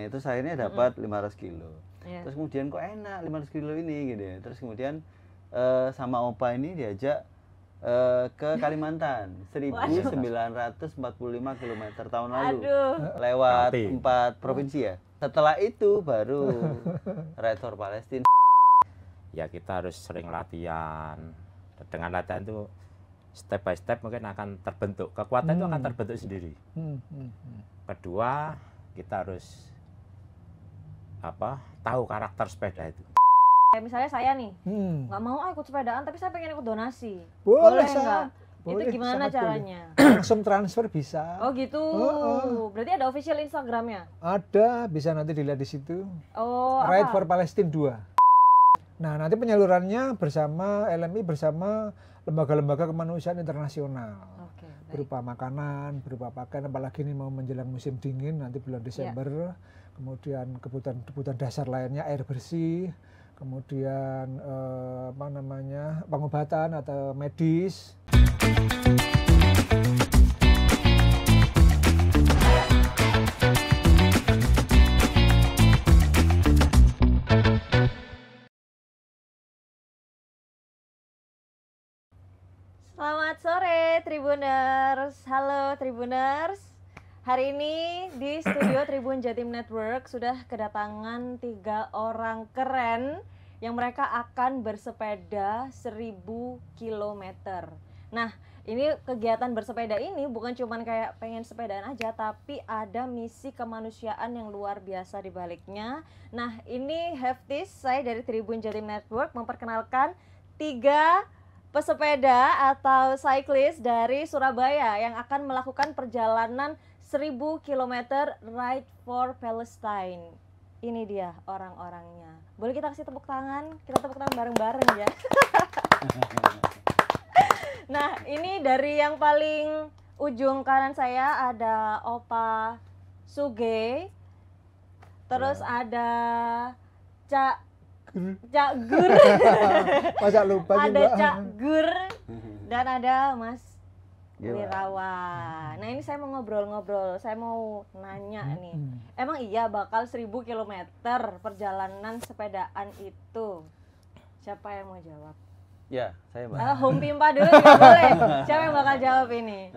Terus akhirnya dapat 500 kilo. Terus kemudian kok enak 500 kilo ini gitu ya. Terus kemudian sama Opa ini diajak ke Kalimantan 1945 km tahun lalu. Lewat 4 provinsi ya. Setelah itu baru Ride for Palestine. Ya kita harus sering latihan. Dengan latihan itu step by step mungkin akan terbentuk. Kekuatan itu akan terbentuk sendiri. Kedua, kita harus tahu karakter sepeda itu. Kayak misalnya saya nih, nggak mau ikut sepedaan, tapi saya pengen ikut donasi. Boleh nggak? Boleh, itu gimana caranya? Langsung transfer bisa. Oh gitu. Berarti ada official Instagramnya? Ada, bisa nanti dilihat di situ. Oh, Ride apa? for Palestine 2. Nah, nanti penyalurannya bersama LMI, bersama lembaga-lembaga kemanusiaan internasional. Oke, berupa makanan, berupa pakaian, apalagi ini mau menjelang musim dingin nanti bulan Desember. Kemudian kebutuhan dasar lainnya air bersih, kemudian pengobatan atau medis. Selamat sore Tribuners. Halo Tribuners. Hari ini di studio Tribun Jatim Network sudah kedatangan 3 orang keren yang mereka akan bersepeda 1000 km. Nah, ini kegiatan bersepeda ini bukan cuman kayak pengen sepedaan aja, tapi ada misi kemanusiaan yang luar biasa di baliknya. Nah, ini Heftis, saya dari Tribun Jatim Network memperkenalkan 3 pesepeda atau cyclist dari Surabaya yang akan melakukan perjalanan 1000 km Ride for Palestine. Ini dia orang-orangnya. Boleh kita kasih tepuk tangan? Kita tepuk tangan bareng-bareng ya. Nah, ini dari yang paling ujung kanan saya ada Opa Suge. Terus ada Cak Gur. Masa lupa ada juga. Cak Gur dan ada Mas Wirawan. Nah, ini saya mau ngobrol-ngobrol. Saya mau nanya nih. Emang iya bakal 1000 km perjalanan sepedaan itu? Siapa yang mau jawab? Ya, saya Mbak. Home Pimpa dulu juga boleh. Siapa yang bakal jawab ini?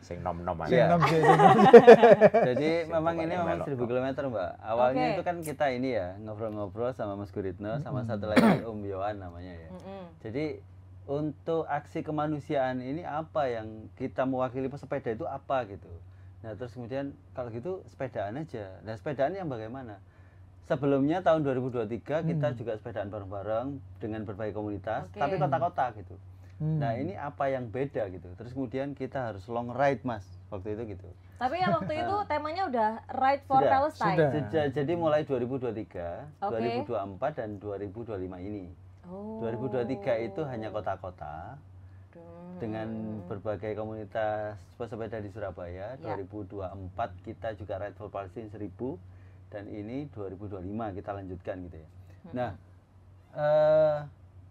Sing nom-nom Iya. aja. Jadi memang ini memang 1000 km Mbak. Awalnya itu kan kita ini ya ngobrol-ngobrol sama Mas Guritno sama satu lagi Om Yohan namanya ya. Jadi untuk aksi kemanusiaan ini apa yang kita mewakili pesepeda itu apa gitu. Nah terus kemudian kalau gitu sepedaan aja. Nah sepedaan yang bagaimana? Sebelumnya tahun 2023 kita juga sepedaan bareng-bareng dengan berbagai komunitas, tapi kota-kota gitu. Nah ini apa yang beda gitu. Terus kemudian kita harus long ride Mas, waktu itu gitu. Tapi ya waktu itu temanya udah Ride for Palestine. Jadi mulai 2023, 2024 dan 2025 ini. 2023 itu hanya kota-kota dengan berbagai komunitas pesepeda di Surabaya. 2024 kita juga Ride for Palestine 1000 dan ini 2025 kita lanjutkan gitu ya. Nah,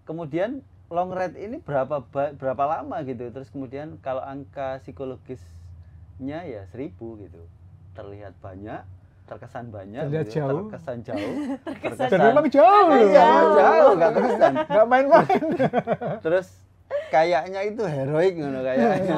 kemudian long ride ini berapa lama gitu. Terus kemudian kalau angka psikologisnya ya 1000 gitu. Terlihat banyak, terkesan banyak, terlihat gitu, jauh. terkesan jauh, Dan memang jauh, jauh, nggak terkesan, nggak main-main. Terus kayaknya itu heroik ngono kayaknya,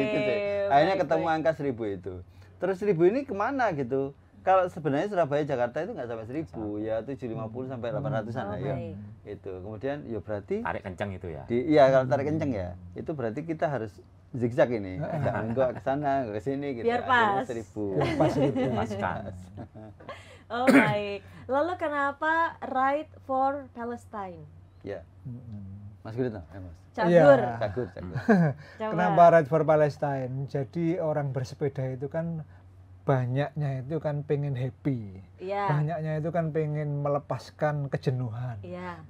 gitu sih. Akhirnya ketemu angka 1000 itu. Terus 1000 ini kemana gitu? Kalau sebenarnya Surabaya Jakarta itu nggak sampai 1000 ya 750 sampai 800-an ya. Itu. Kemudian ya berarti tarik kencang itu ya. Iya kalau tarik kencang ya. Itu berarti kita harus zigzag ini. Agak menggok ke sana, ke sini gitu. Biar pas. 1000. Pas 1000. Paskan. Oh baik. Lalu kenapa Ride for Palestine? Ya. Mas Guritno, Mas. Cagur. Cagur. Kenapa Ride for Palestine? Jadi orang bersepeda itu kan banyaknya itu kan pengen happy, banyaknya itu kan pengen melepaskan kejenuhan,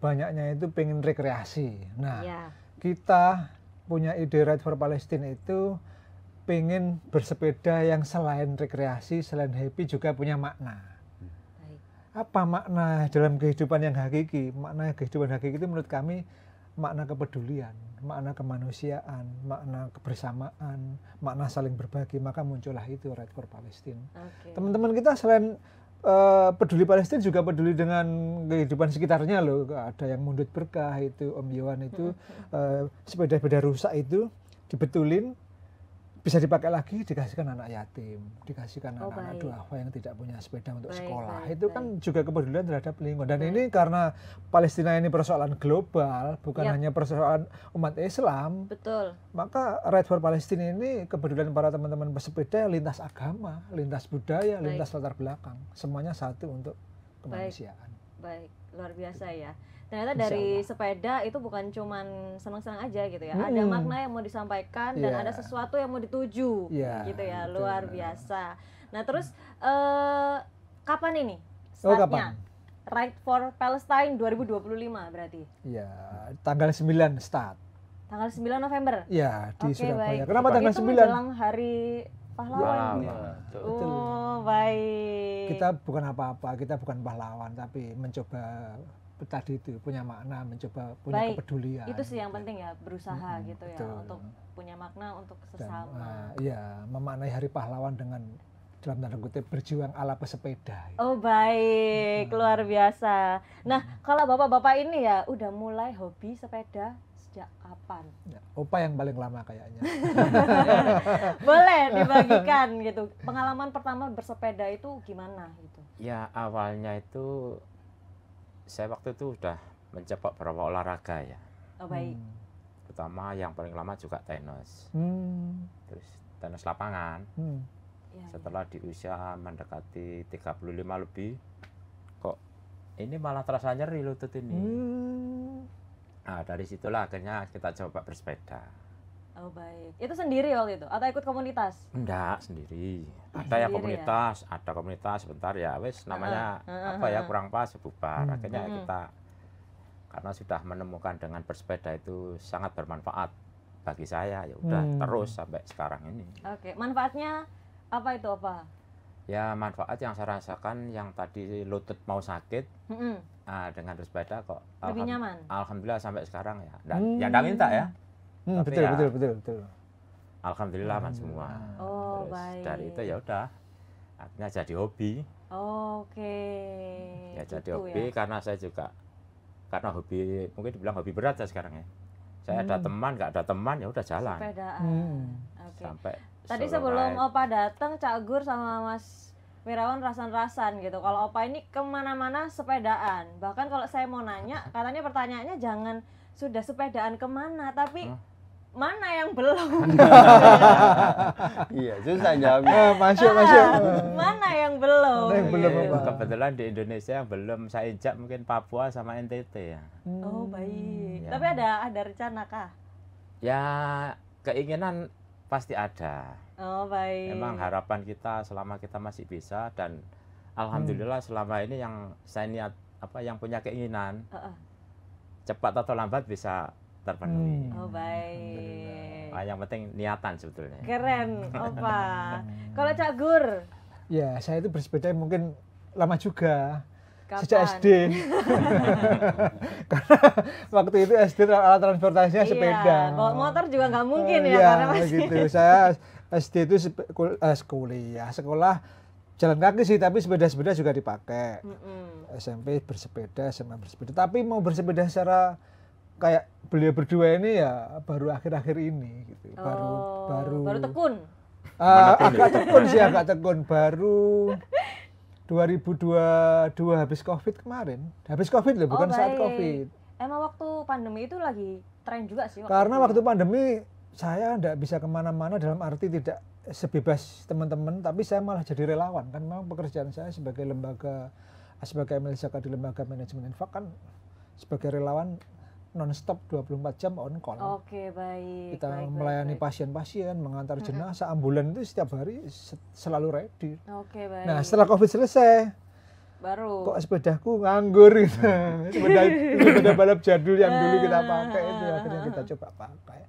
banyaknya itu pengen rekreasi. Nah, kita punya ide Ride for Palestine itu pengen bersepeda yang selain rekreasi, selain happy juga punya makna. Apa makna dalam kehidupan yang hakiki? Makna kehidupan hakiki itu menurut kami makna kepedulian, makna kemanusiaan, makna kebersamaan, makna saling berbagi, maka muncullah itu Ride for Palestine. Teman-teman kita selain peduli Palestina juga peduli dengan kehidupan sekitarnya loh. Ada yang mundut berkah itu, Om Yohan itu sepeda-sepeda rusak itu dibetulin, bisa dipakai lagi, dikasihkan anak yatim, dikasihkan anak-anak duafa yang tidak punya sepeda untuk sekolah. Itu kan juga kepedulian terhadap lingkungan. Dan ini karena Palestina ini persoalan global, bukan hanya persoalan umat Islam. Betul. Maka Right for Palestine ini kepedulian para teman-teman pesepeda lintas agama, lintas budaya, lintas latar belakang. Semuanya satu untuk kemanusiaan. Baik, luar biasa ya. Ternyata dari sepeda itu bukan cuman senang-senang aja gitu ya. Ada makna yang mau disampaikan dan ada sesuatu yang mau dituju gitu ya. Betul. Luar biasa. Nah, terus kapan ini startnya? Right for Palestine 2025 berarti? Iya, tanggal 9 start. Tanggal 9 November? Iya, di Surabaya. Kenapa tanggal 9? Itu menjelang hari pahlawan. Betul. Oh, baik. Kita bukan apa-apa, kita bukan pahlawan, tapi mencoba tadi itu punya makna, mencoba punya kepedulian. Itu sih yang penting ya, berusaha gitu ya untuk punya makna untuk sesama. Iya, memaknai Hari Pahlawan dengan dalam tanda kutip berjuang ala pesepeda. Oh baik, luar biasa. Nah, kalau bapak-bapak ini ya udah mulai hobi sepeda sejak kapan? Ya, Opa yang paling lama kayaknya. Boleh dibagikan gitu. Pengalaman pertama bersepeda itu gimana gitu? Ya awalnya itu saya waktu itu udah mencoba beberapa olahraga ya. Oh baik. Pertama yang paling lama juga tenis. Terus tenis lapangan. Setelah di usia mendekati 35 lebih, kok ini malah terasa nyeri lutut ini. Nah dari situlah akhirnya kita coba bersepeda. Oh baik. Itu sendiri waktu itu atau ikut komunitas? Enggak, sendiri. Ada ya komunitas, ada komunitas sebentar ya wes namanya kurang pas bubar. Akhirnya kita karena sudah menemukan dengan bersepeda itu sangat bermanfaat bagi saya, ya udah terus sampai sekarang ini. Oke, manfaatnya apa itu apa? Ya manfaat yang saya rasakan yang tadi lutut mau sakit, dengan bersepeda kok lebih nyaman. Alhamdulillah sampai sekarang ya. Dan yang enggak minta ya. Betul, ya, betul. Alhamdulillah aman semua. Oh, terus baik. dari itu ya udah akhirnya jadi hobi. Oke. Ya jadi hobi karena saya juga karena hobi mungkin dibilang hobi berat ya sekarang ya. Saya ada teman, nggak ada teman ya udah jalan. Sepedaan. Sampai tadi sebelum Opa datang, Cak Gur sama Mas Wirawan rasan-rasan gitu. Kalau Opa ini kemana-mana sepedaan. Bahkan kalau saya mau nanya, katanya pertanyaannya jangan sudah sepedaan kemana, tapi mana yang belum? Iya, susah jawabnya. Masuk. Mana yang belum? Mana yang belum apa? Kebetulan di Indonesia yang belum saya injak mungkin Papua sama NTT ya. Oh baik. Ya. Tapi ada rencana kah? Ya keinginan pasti ada. Oh baik. Memang harapan kita selama kita masih bisa dan alhamdulillah selama ini yang saya niat yang punya keinginan cepat atau lambat bisa terpenuhi. Oh baik. Yang penting niatan sebetulnya. Keren, Opa. Kalau Cak Gur? Ya, saya itu bersepeda mungkin lama juga. Kapan? Sejak SD. Karena waktu itu SD alat transportasinya sepeda. Bawa motor juga nggak mungkin ya, karena masih gitu. Saya SD itu sekolah jalan kaki sih, tapi sepeda-sepeda juga dipakai. SMP bersepeda, SMA bersepeda. Tapi mau bersepeda secara kayak beliau berdua ini ya baru akhir-akhir ini gitu. Baru tekun. Agak tekun baru 2022 habis Covid kemarin. Habis Covid loh, bukan saat Covid. Emang waktu pandemi itu lagi tren juga sih. Karena waktu pandemi saya enggak bisa kemana-mana dalam arti tidak sebebas teman-teman, tapi saya malah jadi relawan. Kan memang pekerjaan saya sebagai MLSK di lembaga manajemen infak kan sebagai relawan non-stop 24 jam on call. Oke, baik. Kita melayani pasien-pasien, mengantar jenazah, ambulan itu setiap hari selalu ready. Oke, baik. Nah, setelah Covid selesai, baru kok sepedaku nganggur gitu. sepeda balap jadul yang dulu kita pakai itu akhirnya kita coba pakai.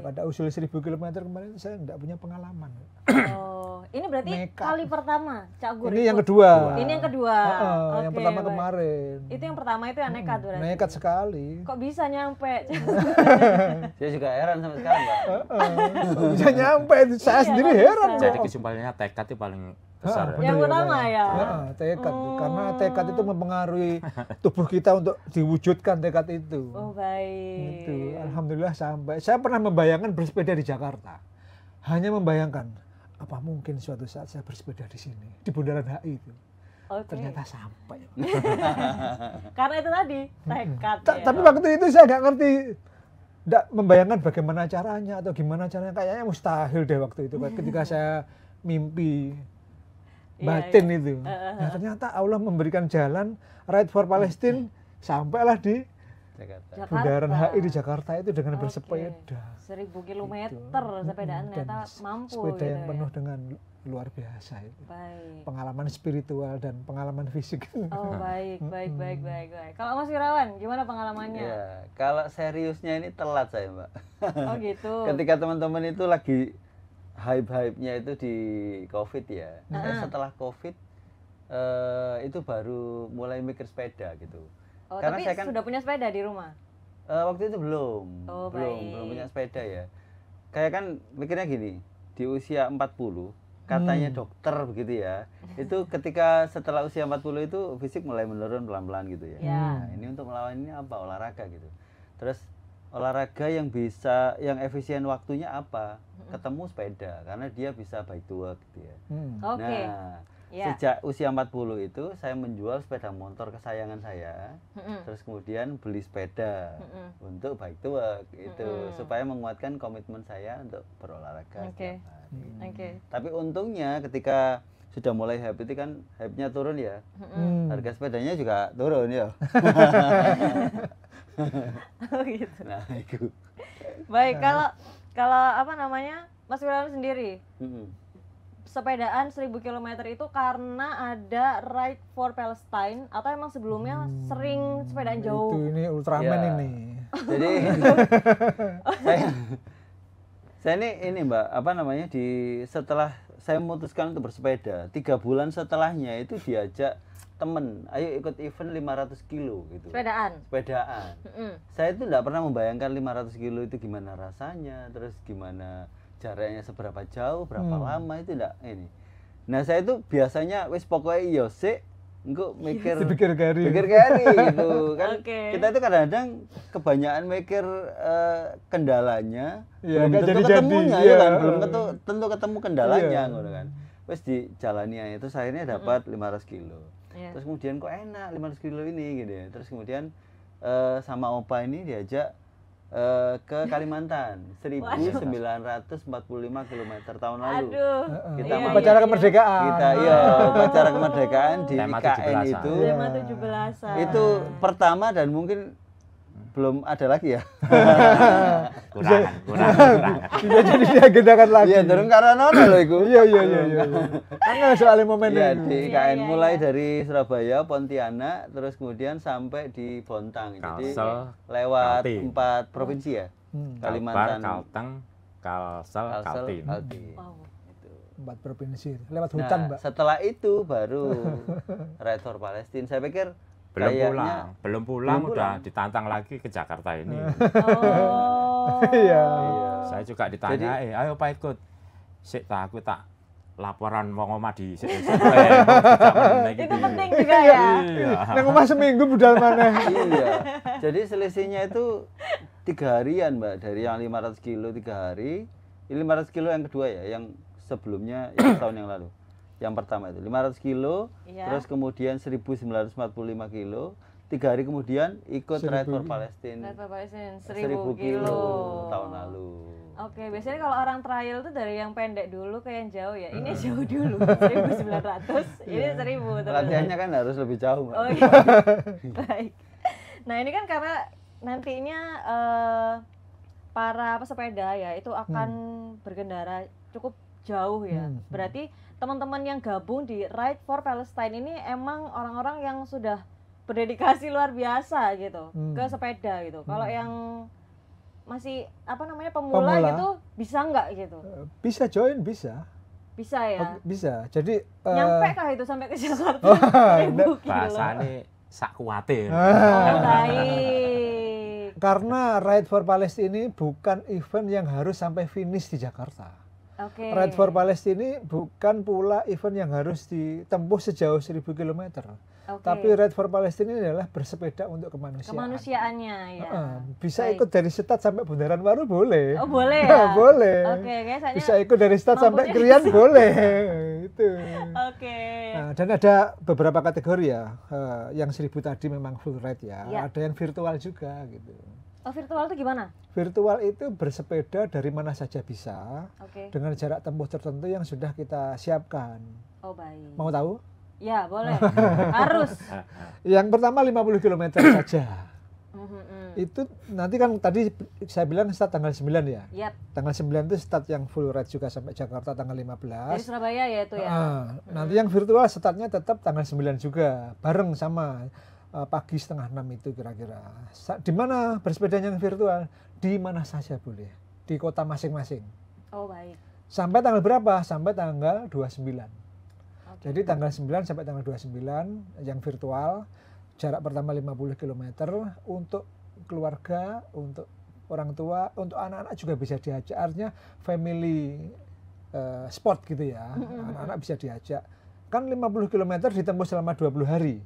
Pada usul 1000 km kemarin saya enggak punya pengalaman. Oh, ini berarti kali pertama Cak Gur. Ini yang kedua. Ini yang kedua. Yang pertama kemarin. Itu yang pertama itu yang nekat berarti. Nekat sekali. Kok bisa nyampe? Saya juga heran sampai sekarang, Mbak. Bisa nyampe itu saya sendiri heran. Jadi kesimpulannya tekad itu paling besar. Yang utama ya. Tekad. Karena tekad itu mempengaruhi tubuh kita untuk diwujudkan tekad itu. Oh baik. Itu. Alhamdulillah sampai. Saya pernah membayangkan bersepeda di Jakarta. Hanya membayangkan apa mungkin suatu saat saya bersepeda di sini di Bundaran HI itu. Ternyata sampai. Karena itu tadi tekad. Tapi waktu itu saya nggak ngerti, nggak membayangkan bagaimana caranya atau gimana caranya. Kayaknya mustahil deh waktu itu ketika saya mimpi batin itu. Nah, ternyata Allah memberikan jalan Ride for Palestine sampailah di Bundaran HI di Jakarta itu dengan bersepeda. 1000 kilometer sepedaan ternyata mampu. Sepeda yang penuh dengan luar biasa itu. Baik. Pengalaman spiritual dan pengalaman fisik. Oh baik. Kalau Mas Wirawan gimana pengalamannya? Ya, kalau seriusnya ini telat saya Mbak. Oh gitu. Ketika teman-teman itu lagi hype-hype-nya itu di COVID ya. Saya setelah COVID itu baru mulai mikir sepeda gitu. Oh, karena tapi saya kan sudah punya sepeda di rumah? Waktu itu belum. Oh, belum punya sepeda ya. Kayak kan mikirnya gini, di usia 40 katanya dokter begitu ya. Itu ketika setelah usia 40 itu fisik mulai menurun pelan-pelan gitu ya. Nah, ini untuk melawan ini apa? Olahraga gitu. Terus olahraga yang bisa, yang efisien waktunya apa? Ketemu sepeda karena dia bisa bike to work gitu ya. Nah, sejak usia 40 itu saya menjual sepeda motor kesayangan saya. Terus kemudian beli sepeda untuk bike to work itu supaya menguatkan komitmen saya untuk berolahraga setiap hari. Tapi untungnya ketika sudah mulai hype itu kan hype-nya turun ya. Harga sepedanya juga turun ya. Oh gitu. Nah, itu. Baik, kalau apa namanya? Mas Wirawan sendiri. Sepedaan 1000 km itu karena ada Ride for Palestine atau emang sebelumnya sering sepedaan jauh? Itu ini Ultraman ini. Jadi saya ini Mbak, apa namanya, setelah saya memutuskan untuk bersepeda, 3 bulan setelahnya itu diajak temen, ayo ikut event 500 kilo gitu. Sepedaan? Sepedaan. Saya itu enggak pernah membayangkan 500 kilo itu gimana rasanya, terus gimana jaraknya, seberapa jauh, berapa lama, itu enggak ini. Nah saya itu biasanya wis pokoknya iya sik, engko mikir gari gitu kan. Kita itu kadang-kadang kebanyakan mikir kendalanya, ya, belum tentu ketemunya ya kan, belum tentu ketemu kendalanya ngono kan. Wis dijalani aja, terus akhirnya dapat 500 kilo. Terus kemudian kok enak 500 kilo ini gitu ya. Terus kemudian sama Opa ini diajak ke Kalimantan 1945 km tahun lalu. Kita upacara kemerdekaan. Upacara kemerdekaan di IKN itu. Tema 17-an. Itu pertama dan mungkin belum ada lagi ya. kurang. Bisa jadi diagendakan lagi. Iya, durung karena loh iku. Iya. Karena soalnya momen ya, di IKN mulai dari Surabaya, Pontianak, terus kemudian sampai di Bontang. Jadi lewat 4 provinsi ya. Kalimantan, Kalteng, Kalsel, Kaltim. Wow. 4 provinsi. Lewat hutan, Mbak. Setelah itu baru Ride for Palestine. Saya pikir belum pulang udah ditantang lagi ke Jakarta ini. Iya. Saya juga ditanya, ayo Pak ikut. Sik aku tak laporan wong omah di Itu penting juga ya. Nang omah seminggu budal maneh. Iya. Jadi selisihnya itu 3 harian, Mbak, dari yang 500 kilo 3 hari. Ini 500 kilo yang kedua ya, yang sebelumnya yang tahun yang lalu. Yang pertama itu 500 kilo, terus kemudian 1945 kilo, 3 hari kemudian ikut Ride for Palestine. Ride for Palestine 1000 kilo tahun lalu. Oke, biasanya kalau orang trial itu dari yang pendek dulu ke yang jauh ya. Ini jauh dulu, 1900, ini 1000. Latihannya kan harus lebih jauh, Mbak. Oh iya. Baik. Nah ini kan karena nantinya para pesepeda ya itu akan berkendara cukup jauh ya. Berarti teman-teman yang gabung di Ride for Palestine ini emang orang-orang yang sudah berdedikasi luar biasa gitu ke sepeda gitu. Kalau yang masih pemula gitu bisa nggak gitu? Bisa join, bisa. Bisa ya? Bisa. Jadi nyampe kah itu sampai ke Jakarta? Bahasane sak kuwate. Baik. Karena Ride for Palestine ini bukan event yang harus sampai finish di Jakarta. Ride for Palestine ini bukan pula event yang harus ditempuh sejauh 1000 km. Tapi Ride for Palestine ini adalah bersepeda untuk kemanusiaan. Kemanusiaannya ya. Bisa ikut dari start sampai Bundaran Waru boleh. Oh boleh ya? Boleh. Kayaknya bisa ikut dari start sampai Krian boleh. Itu. Nah, dan ada beberapa kategori ya. Yang 1000 tadi memang full ride ya. Ada yang virtual juga gitu. Oh virtual itu gimana? Virtual itu bersepeda dari mana saja bisa. Dengan jarak tempuh tertentu yang sudah kita siapkan. Oh baik. Mau tahu? Ya boleh, harus. Yang pertama 50 km saja. Itu nanti kan tadi saya bilang start tanggal 9 ya. Tanggal 9 itu start yang full ride juga sampai Jakarta tanggal 15. Dari Surabaya ya itu ya. Nanti yang virtual startnya tetap tanggal 9 juga. Bareng sama pagi 5:30 itu kira-kira. Di mana bersepedanya yang virtual? Di mana saja boleh. Di kota masing-masing. Oh baik. Sampai tanggal berapa? Sampai tanggal 29. Jadi tanggal 9 sampai tanggal 29 yang virtual, jarak pertama 50 km untuk keluarga, untuk orang tua, untuk anak-anak juga bisa diajak. Artinya family sport gitu ya, anak-anak bisa diajak. Kan 50 km ditempuh selama 20 hari.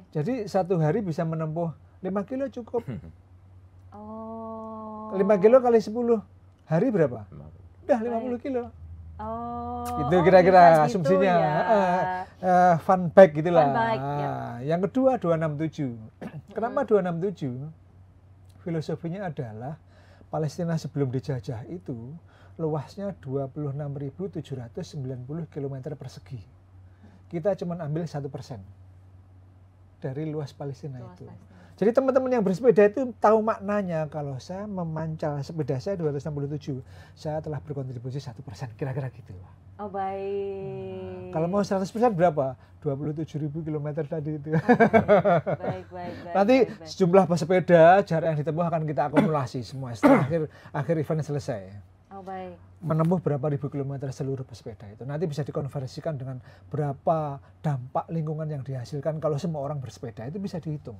Jadi satu hari bisa menempuh 5 kilo cukup. 5 kilo kali 10 hari berapa? Udah 50 kilo. Itu kira-kira asumsinya ya. Fun bike gitulah. Yang kedua 267. Kenapa 267? Filosofinya adalah Palestina sebelum dijajah itu luasnya 26.790 km persegi. Kita cuma ambil 1% dari luas Palestina itu. Jadi teman-teman yang bersepeda itu tahu maknanya kalau saya memancal sepeda saya 267, saya telah berkontribusi 1%, kira-kira gitu. Oh baik. Kalau mau 100% berapa? 27.000 km tadi itu. Baik. Nanti sejumlah pesepeda jarak yang ditempuh akan kita akumulasi semua setelah akhir event selesai. Oh baik. Menempuh berapa ribu kilometer seluruh pesepeda itu. Nanti bisa dikonversikan dengan berapa dampak lingkungan yang dihasilkan kalau semua orang bersepeda, itu bisa dihitung.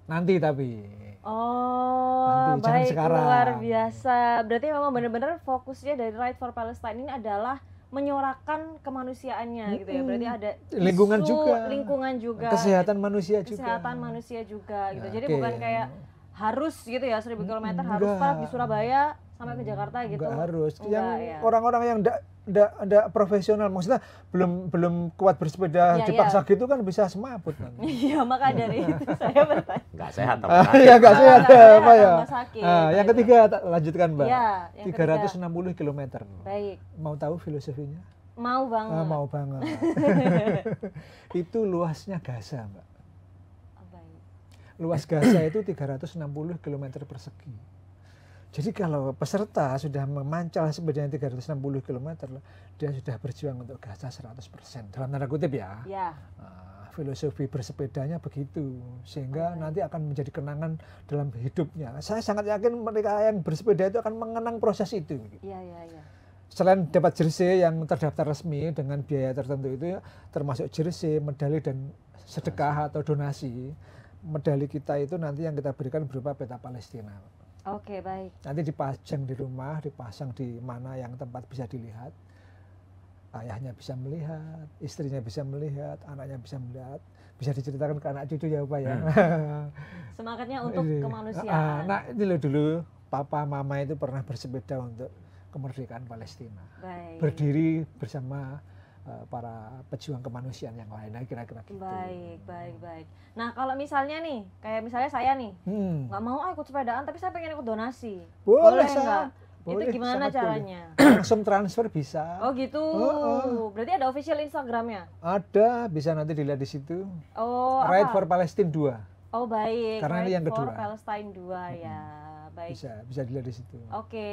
Nanti tapi. Nanti, baik, sekarang. Luar biasa. Berarti memang benar-benar fokusnya dari Ride for Palestine ini adalah menyorakan kemanusiaannya gitu ya. Berarti ada lingkungan juga. Kesehatan manusia juga. Gitu. Jadi bukan kayak harus gitu ya 1000 km harus start di Surabaya sampai ke Jakarta gitu. Enggak harus. Yang orang-orang yang enggak profesional, maksudnya belum kuat bersepeda dipaksa gitu kan bisa semaput kan. Iya, maka dari itu saya bertanya. Enggak sehat Iya, enggak sehat apa ya. Yang ketiga lanjutkan, Mbak. 360 km. Baik. Mau tahu filosofinya? Mau banget. Mau banget. Itu luasnya Gaza, Mbak. Luas Gaza itu 360 km persegi. Jadi kalau peserta sudah memancal sepedanya 360 km, dia sudah berjuang untuk Gaza 100%. Dalam tanda kutip ya. Filosofi bersepedanya begitu. Sehingga nanti akan menjadi kenangan dalam hidupnya. Saya sangat yakin mereka yang bersepeda itu akan mengenang proses itu. Selain dapat jersey yang terdaftar resmi dengan biaya tertentu itu, termasuk jersey, medali, dan sedekah atau donasi. Medali kita itu nanti yang kita berikan berupa peta Palestina. Oke, baik. Nanti dipajang di rumah, dipasang di mana yang tempat bisa dilihat. Ayahnya bisa melihat, istrinya bisa melihat, anaknya bisa melihat. Bisa diceritakan ke anak cucu ya Pak ya. Semangatnya untuk kemanusiaan. Nah ini loh dulu, papa mama itu pernah bersepeda untuk kemerdekaan Palestina. Baik. Berdiri bersama para pejuang kemanusiaan yang lain, kira-kira gitu. Baik. Nah kalau misalnya nih, kayak misalnya saya nih, nggak mau ikut sepedaan, tapi saya pengen ikut donasi. Boleh nggak? Itu gimana caranya? Langsung transfer bisa. Oh gitu. Berarti ada official Instagramnya? Ada, bisa nanti dilihat di situ. Oh. Ride for Palestine 2. Oh baik. Karena ini yang kedua. Ride for Palestine 2 ya. Baik. Bisa dilihat di situ. Oke,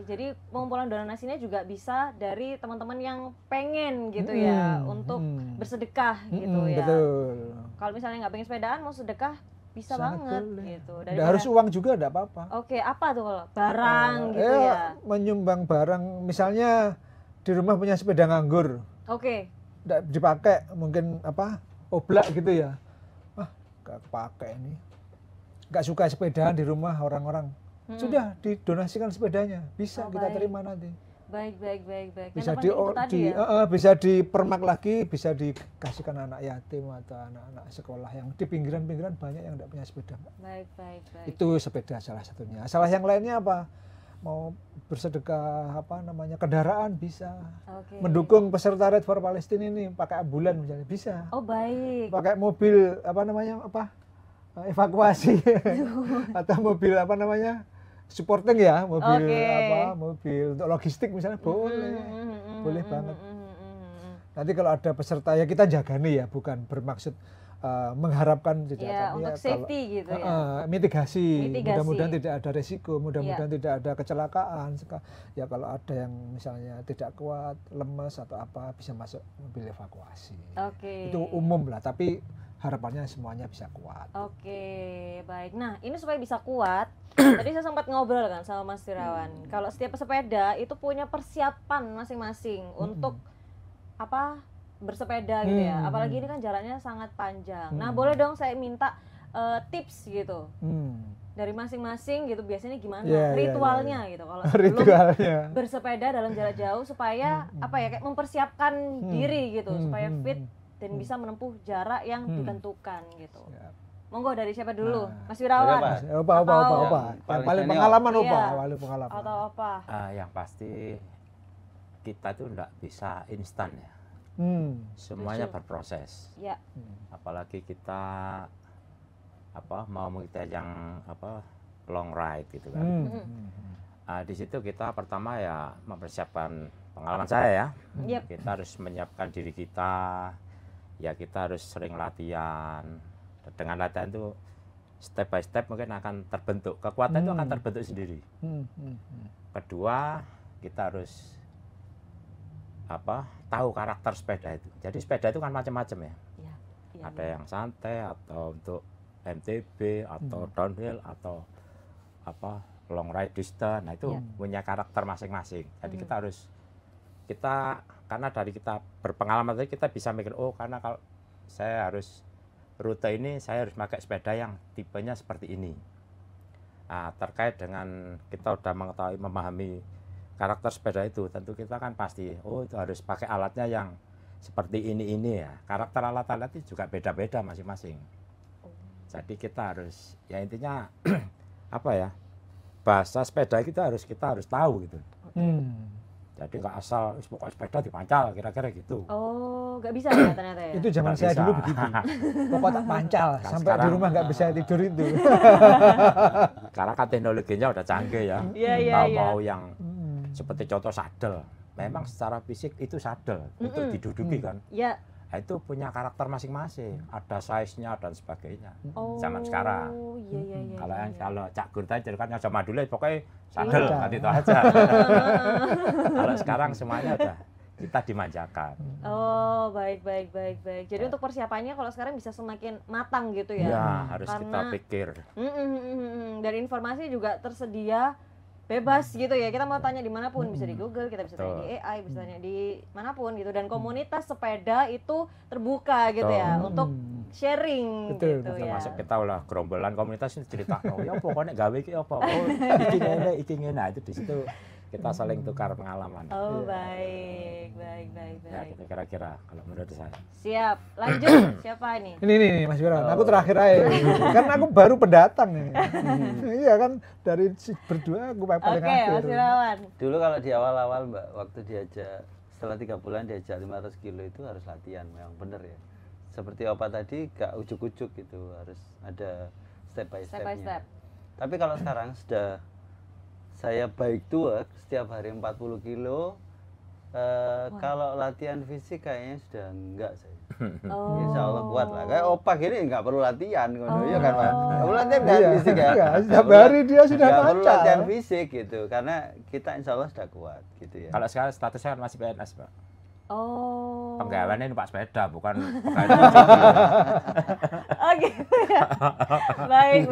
jadi pengumpulan donasinya juga bisa dari teman-teman yang pengen gitu ya untuk bersedekah gitu ya. Betul. Kalau misalnya nggak pengen sepedaan mau sedekah bisa sangat banget boleh. Gitu. Nggak harus uang juga, nggak apa-apa. Oke, apa tuh kalau barang gitu ya? Menyumbang barang, misalnya di rumah punya sepeda nganggur. Oke. Nggak dipakai, mungkin apa oblak gitu ya. Nggak pakai ini. Nggak suka sepedaan di rumah orang-orang. Sudah didonasikan sepedanya, bisa kita terima nanti. Baik. Bisa bisa dipermak lagi, bisa dikasihkan anak yatim atau anak-anak sekolah yang di pinggiran-pinggiran banyak yang tidak punya sepeda. Baik. Itu sepeda salah satunya. Salah yang lainnya apa? Mau bersedekah kendaraan bisa. Mendukung peserta Ride for Palestine ini pakai ambulan misalnya bisa. Oh baik. Pakai mobil evakuasi atau mobil supporting ya, mobil untuk logistik misalnya boleh banget. Nanti kalau ada peserta ya kita jaga nih ya, bukan bermaksud mengharapkan untuk safety gitu ya. Mitigasi. Mudah-mudahan tidak ada resiko, mudah-mudahan tidak ada kecelakaan. Ya kalau ada yang misalnya tidak kuat, lemes atau apa bisa masuk mobil evakuasi. Itu umum lah, tapi harapannya semuanya bisa kuat. Baik. Nah, ini supaya bisa kuat, tadi saya sempat ngobrol kan sama Mas Firawan. Kalau setiap pesepeda itu punya persiapan masing-masing untuk bersepeda gitu ya. Apalagi ini kan jaraknya sangat panjang. Nah, boleh dong saya minta tips gitu. Dari masing-masing gitu, biasanya gimana ritualnya gitu kalau sebelum bersepeda dalam jarak jauh supaya kayak mempersiapkan diri gitu supaya fit dan bisa menempuh jarak yang ditentukan gitu. Monggo dari siapa dulu? Mas Firawan. Opa. Paling pengalaman pengalaman. Atau apa? Yang pasti kita tuh enggak bisa instan ya. Semuanya berproses. Ya. Apalagi kita mau kita yang long ride gitu kan. Di situ kita pertama ya mempersiapkan pengalaman saya ya. Kita harus menyiapkan diri kita. Ya kita harus sering latihan. Dengan latihan itu step by step mungkin akan terbentuk. Kekuatan itu akan terbentuk sendiri. Kedua, kita harus tahu karakter sepeda itu. Jadi sepeda itu kan macam-macam ya. Ada yang santai atau untuk MTB atau downhill atau long ride distance. Nah itu punya karakter masing-masing. Jadi kita karena dari kita berpengalaman tadi kita bisa mikir karena kalau saya harus rute ini saya harus pakai sepeda yang tipenya seperti ini. Nah, terkait dengan kita udah mengetahui memahami karakter sepeda itu, tentu kita kan pasti itu harus pakai alatnya yang seperti ini ya. Karakter alat-alat itu juga beda-beda masing-masing. Jadi kita harus ya intinya bahasa sepeda kita harus tahu gitu. Jadi nggak asal pokoknya sepeda dipancal kira-kira gitu. Nggak bisa ya ternyata ya. Itu zaman saya dulu begitu. Pokoknya tak pancal nah, sampai di rumah nggak bisa tidur itu. Karena kan teknologinya udah canggih ya. Mau yang seperti contoh sadel. Memang secara fisik itu sadel untuk diduduki kan. Iya. Nah, itu punya karakter masing-masing. Ada size-nya dan sebagainya. Zaman sekarang. Iya. Kalau Cak Gur tadi kan yang zaman dulu pokoknya sadel kan itu aja. Kalau sekarang semuanya udah kita dimanjakan. Baik. Jadi untuk persiapannya kalau sekarang bisa semakin matang gitu ya. Ya, harus kita pikir. Dan informasi juga tersedia bebas gitu ya, kita mau tanya dimanapun, bisa di Google, kita bisa tanya di AI, bisa tanya di manapun gitu, dan komunitas sepeda itu terbuka gitu ya untuk sharing gitu ya. Termasuk kita lah gerombolan komunitas ini cerita, ya pokoknya gawe iki apa, iki ngene, nah itu di situ kita saling tukar pengalaman. Baik. Ya, kira-kira kalau menurut saya. Siap, lanjut. Siapa ini? Ini Mas Firawan, aku terakhir aja. Karena aku baru pendatang nih. Iya kan, dari berdua aku paling akhir. Mas Firawan. Dulu kalau di awal-awal Mbak, waktu diajak, setelah 3 bulan diajak 500 kilo itu harus latihan, memang bener ya. Seperti Opa tadi, gak ujuk-ujuk gitu, harus ada step by step-nya. Tapi kalau sekarang sudah saya bike to work setiap hari 40 kilo. Kalau latihan fisik kayaknya sudah enggak saya. Insya Allah kuat lah. Kayak Opa gini nggak perlu latihan, ya kan Pak? Nggak perlu latihan fisik ya. Setiap hari dia sudah nggak perlu latihan fisik gitu, karena kita Insya Allah sudah kuat gitu ya. Kalau sekarang statusnya kan masih PNS Pak. Penggawaannya numpak sepeda, bukan pegawai. Baik.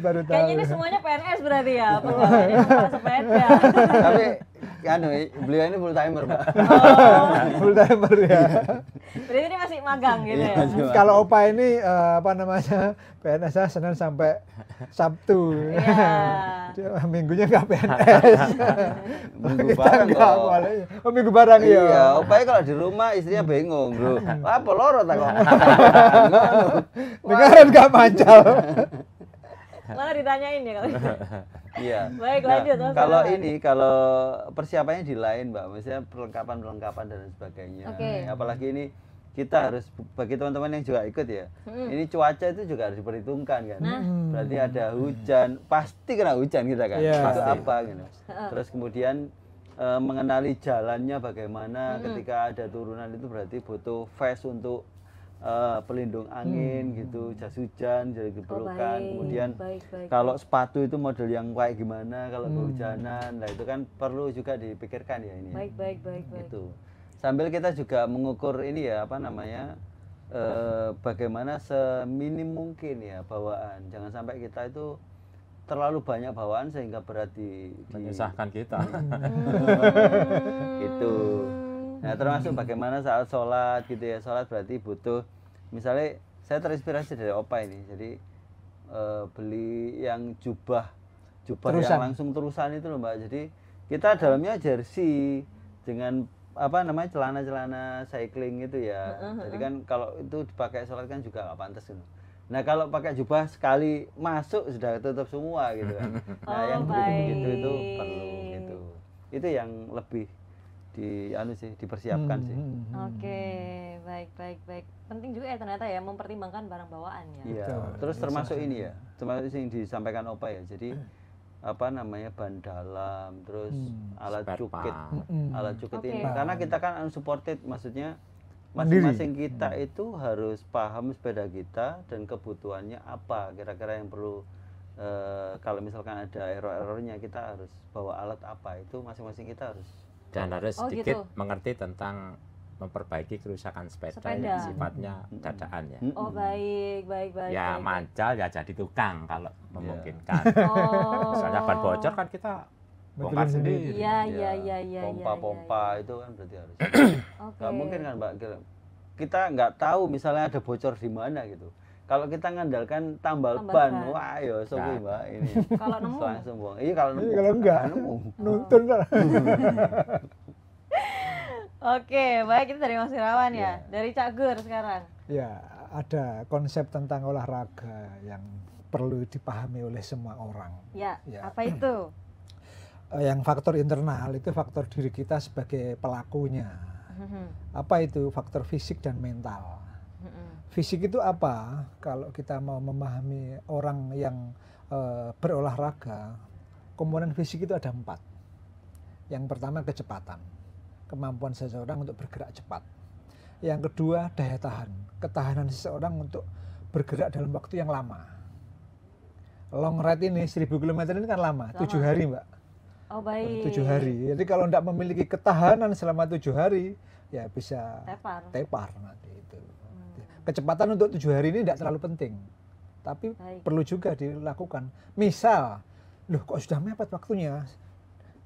Kayaknya ini semuanya PNS berarti ya, pegawainya numpak sepeda. Tapi beliau ini full timer Pak. Full timer ya. Berarti ini magang gitu ya. Kalau Opa ini apa namanya PNS Senin sampai Sabtu. Iya. Minggunya nggak PNS. Minggu bareng kok. Oh minggu bareng ya. Iya, Opa kalau di rumah istrinya bingung, Bro. Apa loro tak kok. Dengaran nggak mancal. Malah ditanyain ya kalau. Iya. Baik, lanjut. Kalau persiapannya di lain, Mbak, misalnya perlengkapan dan sebagainya. Apalagi ini kita harus, bagi teman-teman yang juga ikut ya, ini cuaca itu juga harus diperhitungkan kan. Berarti ada hujan, pasti kena hujan kita kan. Itu apa gitu. Terus kemudian mengenali jalannya bagaimana ketika ada turunan, itu berarti butuh vest untuk pelindung angin gitu, jas hujan jadi diperlukan. Kemudian kalau sepatu itu model yang kayak gimana kalau kehujanan, nah itu kan perlu juga dipikirkan ya ini. Baik. Itu sambil kita juga mengukur ini ya apa namanya, bagaimana seminim mungkin ya bawaan, jangan sampai kita itu terlalu banyak bawaan sehingga berat menyusahkan kita. Gitu. Nah, termasuk bagaimana saat sholat gitu ya. Sholat berarti butuh, misalnya saya terinspirasi dari Opa ini. Jadi beli yang jubah terusan. yang langsung terusan itu loh, Mbak. Jadi kita dalamnya jersey dengan apa namanya celana-celana cycling itu ya. Jadi kan kalau itu dipakai sholat kan juga nggak pantas gitu. Nah kalau pakai jubah sekali masuk sudah tutup semua gitu kan. Nah yang begitu itu perlu gitu. Itu yang lebih dipersiapkan sih. Oke, baik. Penting juga ya ternyata ya mempertimbangkan barang bawaan ya. Iya. Terus termasuk ini ya, termasuk yang disampaikan Opa ya. Jadi apa namanya ban dalam, terus alat cukit ini. Karena kita kan unsupported, maksudnya masing-masing kita itu harus paham sepeda kita dan kebutuhannya apa kira-kira yang perlu. Kalau misalkan ada error-errornya kita harus bawa alat apa, itu masing-masing kita harus. Dan harus sedikit mengerti tentang memperbaiki kerusakan sepeda yang sifatnya dadaan ya. Oh baik. Ya mancal ya jadi tukang kalau memungkinkan. Misalnya ban bocor kan kita bongkar sendiri. Iya. Pompa itu kan berarti harus. Nggak mungkin kan Mbak, kita nggak tahu misalnya ada bocor di mana gitu. Kalau kita ngandalkan tambal ban, wah ya sopi Mbak ini. Kalau nemu langsung buang. Iya kalau nemu. Kalau enggak nemu. nuntun lah. Oke, baik, itu dari Mas Irawan ya. Dari Cak Gur sekarang. Ya, ada konsep tentang olahraga yang perlu dipahami oleh semua orang. Ya. Apa itu? Yang faktor internal itu faktor diri kita sebagai pelakunya. Apa itu? Faktor fisik dan mental. Fisik itu apa? Kalau kita mau memahami orang yang berolahraga, komponen fisik itu ada 4. Yang pertama kecepatan, kemampuan seseorang untuk bergerak cepat. Yang kedua daya tahan, ketahanan seseorang untuk bergerak dalam waktu yang lama. Long ride ini 1000 km ini kan lama. 7 hari Mbak. Oh baik. 7 hari. Jadi kalau tidak memiliki ketahanan selama 7 hari, ya bisa tepar nanti itu. Kecepatan untuk 7 hari ini tidak terlalu penting, tapi perlu juga dilakukan. Misal, loh kok sudah mepet waktunya,